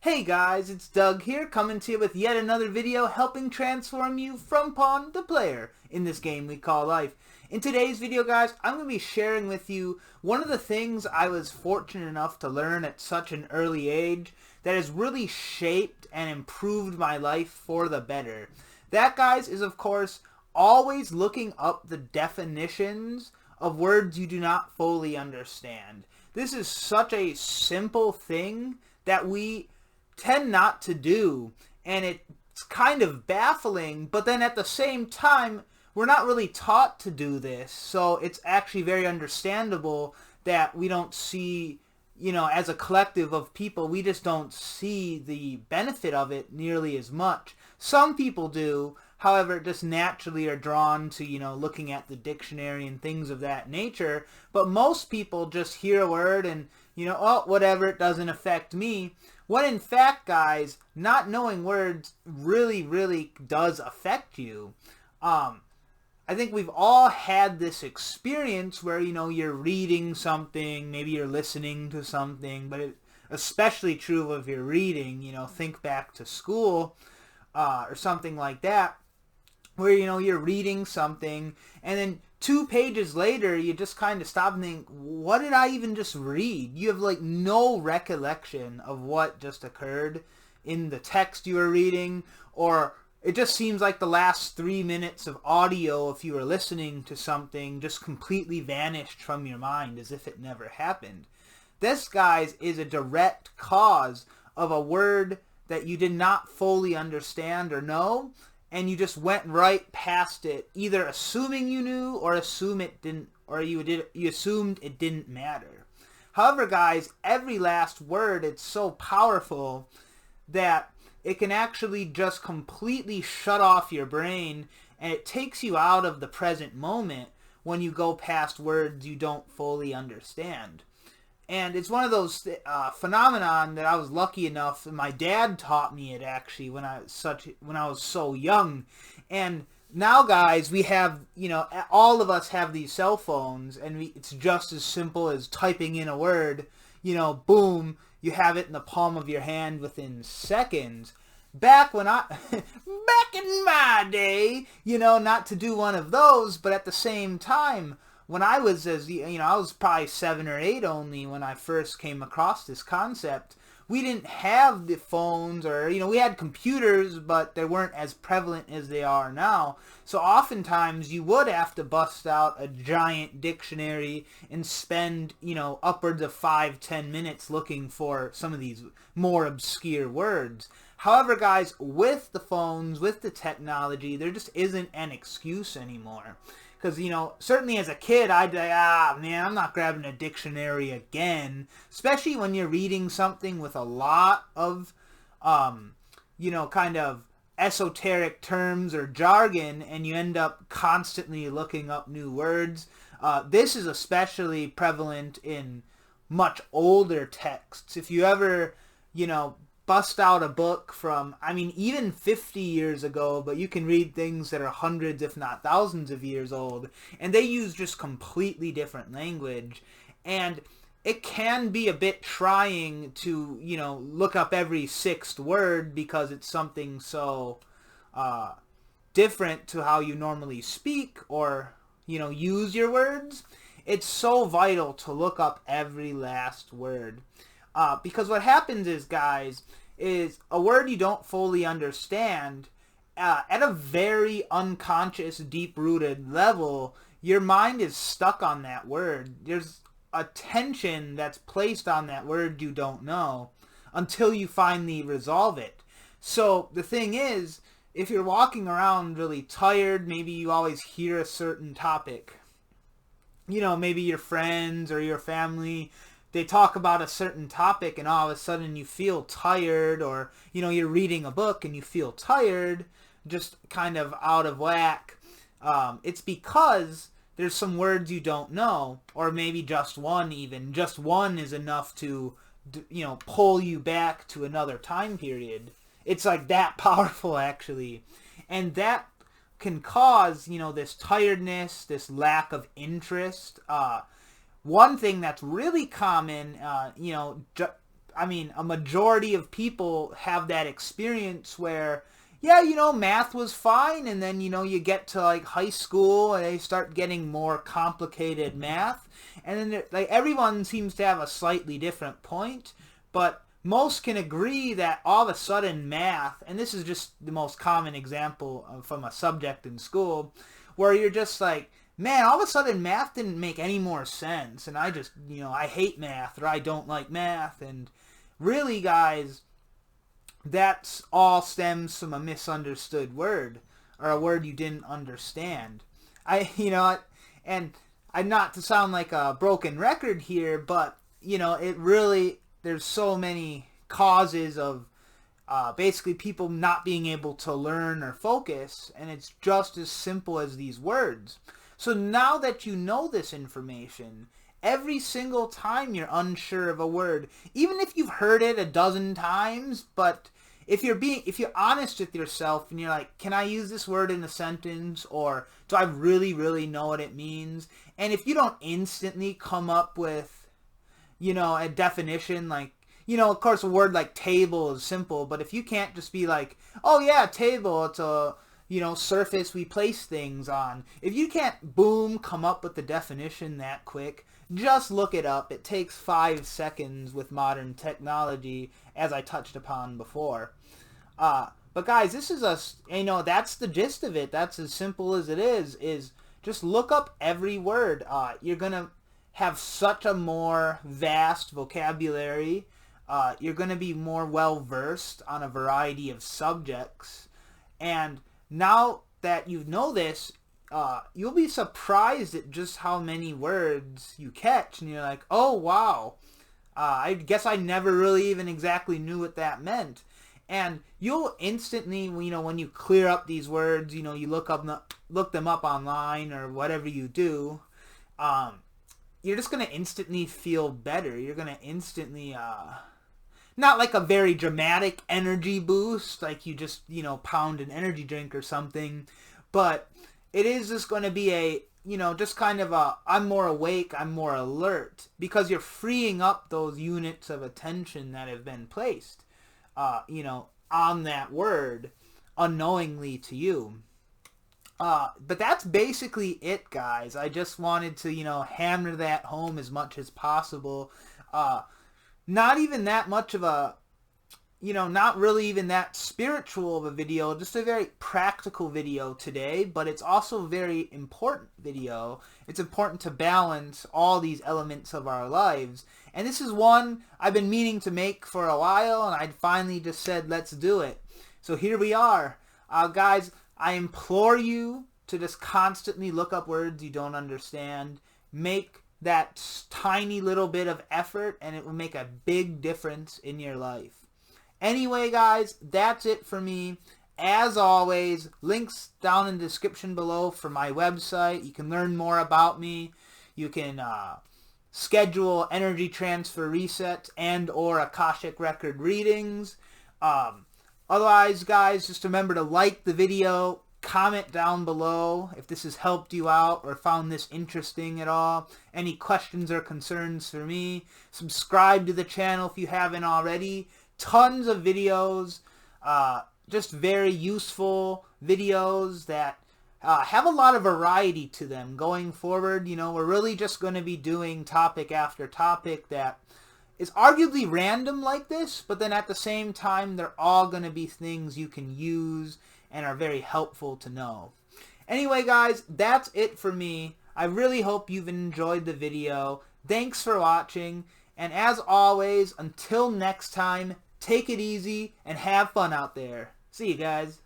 Hey guys, it's Doug here, coming to you with yet another video helping transform you from pawn to player in this game we call life. In today's video, guys, I'm going to be sharing with you one of the things I was fortunate enough to learn at such an early age that has really shaped and improved my life for the better. That, guys, is of course always looking up the definitions of words you do not fully understand. This is such a simple thing that we tend not to do, and it's kind of baffling, but then at the same time we're not really taught to do this, so it's actually very understandable that we don't see, as a collective of people, we just don't see the benefit of it nearly as much. Some people do, however, just naturally are drawn to, looking at the dictionary and things of that nature, but most people just hear a word and, oh, whatever, it doesn't affect me. When in fact, guys, not knowing words really does affect you. I think we've all had this experience where, you're reading something, maybe you're listening to something, but it's especially true if you're reading, think back to school or something like that, where, you're reading something and then 2 pages later, you just kind of stop and think, what did I even just read? You have like no recollection of what just occurred in the text you were reading, or it just seems like the last 3 minutes of audio, if you were listening to something, just completely vanished from your mind as if it never happened. This, guys, is a direct cause of a word that you did not fully understand or know, and you just went right past it, either assuming you knew or assumed it didn't matter. However, guys, every last word, it's so powerful that it can actually just completely shut off your brain, and it takes you out of the present moment when you go past words you don't fully understand. And it's one of those phenomenon that I was lucky enough, my dad taught me it actually when I was so young. And now, guys, we have, all of us have these cell phones, and it's just as simple as typing in a word, boom, you have it in the palm of your hand within seconds. Back in my day, not to do one of those, but at the same time, when I was I was probably 7 or 8 only when I first came across this concept. We didn't have the phones, or, we had computers, but they weren't as prevalent as they are now. So oftentimes you would have to bust out a giant dictionary and spend, upwards of 5-10 minutes looking for some of these more obscure words. However, guys, with the phones, with the technology, there just isn't an excuse anymore. Because, certainly as a kid, I'd be like, man, I'm not grabbing a dictionary again. Especially when you're reading something with a lot of, kind of esoteric terms or jargon, and you end up constantly looking up new words. This is especially prevalent in much older texts. If you ever, bust out a book from, even 50 years ago, but you can read things that are hundreds, if not thousands of years old, and they use just completely different language, and it can be a bit trying to, look up every 6th word because it's something so different to how you normally speak or, use your words. It's so vital to look up every last word. Because what happens is, guys, is a word you don't fully understand, at a very unconscious, deep-rooted level, your mind is stuck on that word. There's a tension that's placed on that word you don't know until you finally resolve it. So the thing is, if you're walking around really tired, maybe you always hear a certain topic. Maybe your friends or your family, they talk about a certain topic and all of a sudden you feel tired, or, you're reading a book and you feel tired, just kind of out of whack. It's because there's some words you don't know, or maybe just one even. Just one is enough to, pull you back to another time period. It's like that powerful, actually. And that can cause, this tiredness, this lack of interest. One thing that's really common, I mean, a majority of people have that experience where, yeah, you know, math was fine, and then, you know, you get to like high school and they start getting more complicated math, and then like everyone seems to have a slightly different point, but most can agree that all of a sudden math, and this is just the most common example from a subject in school, where you're just like, man, all of a sudden math didn't make any more sense, and I just, you know, I hate math, or I don't like math, and really, guys, that all stems from a misunderstood word, or a word you didn't understand. You know, and I'm not to sound like a broken record here, but, you know, it really, there's so many causes of basically people not being able to learn or focus, and it's just as simple as these words. So now that you know this information, every single time you're unsure of a word, even if you've heard it a dozen times, but if you're honest with yourself and you're like, can I use this word in a sentence, or do I really, really know what it means? And if you don't instantly come up with, you know, a definition, like, you know, of course a word like table is simple, but if you can't just be like, oh yeah, table, it's a, you know, surface we place things on. If you can't, boom, come up with the definition that quick, just look it up. It takes 5 seconds with modern technology, as I touched upon before. But guys, this is you know, that's the gist of it. That's as simple as it is just look up every word. You're going to have such a more vast vocabulary. You're going to be more well-versed on a variety of subjects. And now that you know this, you'll be surprised at just how many words you catch. And you're like, oh, wow. I guess I never really even exactly knew what that meant. And you'll instantly, you know, when you clear up these words, you know, you look them up online or whatever you do, you're just going to instantly feel better. You're going to instantly, not like a very dramatic energy boost, like you just, you know, pound an energy drink or something, but it is just going to be a, you know, just kind of a, I'm more awake, I'm more alert, because you're freeing up those units of attention that have been placed, you know, on that word unknowingly to you. But that's basically it, guys. I just wanted to, you know, hammer that home as much as possible. Not even that much of a, you know, not really even that spiritual of a video, just a very practical video today, but it's also a very important video. It's important to balance all these elements of our lives. And this is one I've been meaning to make for a while, and I finally just said, let's do it. So here we are. Guys, I implore you to just constantly look up words you don't understand. Make that tiny little bit of effort, and it will make a big difference in your life. Anyway, guys, that's it for me. As always, links down in the description below for my website. You can learn more about me. You can schedule energy transfer resets and or Akashic record readings. Otherwise, guys, just remember to like the video, comment down below if this has helped you out or found this interesting at all. Any questions or concerns for me. Subscribe to the channel if you haven't already. Tons of videos, just very useful videos that have a lot of variety to them going forward. You know, we're really just going to be doing topic after topic that is arguably random like this, but then at the same time, they're all going to be things you can use and are very helpful to know. Anyway, guys, that's it for me. I really hope you've enjoyed the video. Thanks for watching, and as always, until next time, take it easy and have fun out there. See you guys.